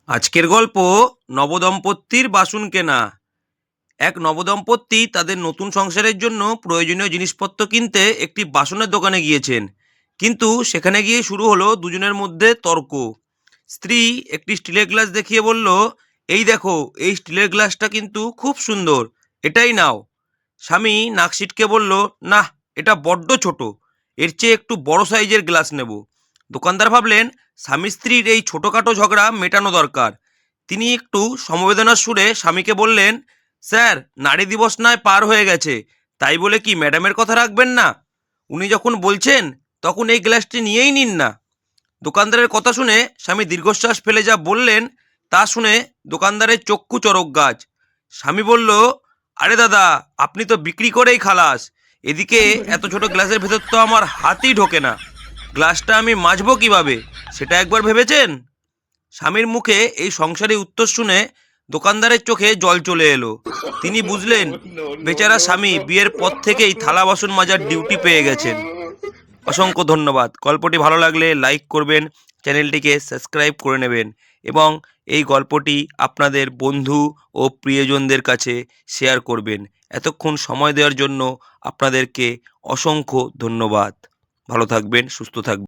আজকের গল্প নবদম্পতির বাসন কেনা। এক নবদম্পতি তাদের নতুন সংসারের জন্য প্রয়োজনীয় জিনিসপত্র কিনতে একটি বাসনের দোকানে গিয়েছেন, কিন্তু সেখানে গিয়ে শুরু হলো দুজনের মধ্যে তর্ক। স্ত্রী একটি স্টিলের গ্লাস দেখিয়ে বলল, এই দেখো, এই স্টিলের গ্লাসটা কিন্তু খুব সুন্দর, এটাই নাও। স্বামী নাক সিটকে বলল, না, এটা বড্ড ছোট, এর চেয়ে একটু বড় সাইজের গ্লাস নেব। দোকানদার ভাবলেন, স্বামী স্ত্রীর এই ছোটোখাটো ঝগড়া মেটানো দরকার। তিনি একটু সমবেদনার সুরে স্বামীকে বললেন, স্যার, নারী দিবস নয় পার হয়ে গেছে, তাই বলে কি ম্যাডামের কথা রাখবেন না? উনি যখন বলছেন তখন এই গ্লাসটি নিয়েই নিন না। দোকানদারের কথা শুনে স্বামী দীর্ঘশ্বাস ফেলে যা বললেন তা শুনে দোকানদারের চক্ষু চড়ক গাছ। স্বামী বলল, আরে দাদা, আপনি তো বিক্রি করেই খালাস, এদিকে এত ছোট গ্লাসের ভেতর তো আমার হাতই ঢোকে না, গ্লাসটা আমি মাজবো কিভাবে, সেটা একবার ভেবেছেন? স্বামীর মুখে এই সংসারী উত্তর শুনে দোকানদারের চোখে জল চলে এলো। তিনি বুঝলেন, বেচারা স্বামী বিয়ের পর থেকেই থালা বাসন মাজার ডিউটি পেয়ে গেছেন। অসংখ্য ধন্যবাদ। গল্পটি ভালো লাগলে লাইক করবেন, চ্যানেলটিকে সাবস্ক্রাইব করে নেবেন এবং এই গল্পটি আপনাদের বন্ধু ও প্রিয়জনদের কাছে শেয়ার করবেন। এতক্ষণ সময় দেওয়ার জন্য আপনাদেরকে অসংখ্য ধন্যবাদ। ভালো থাকবেন, সুস্থ থাকবেন।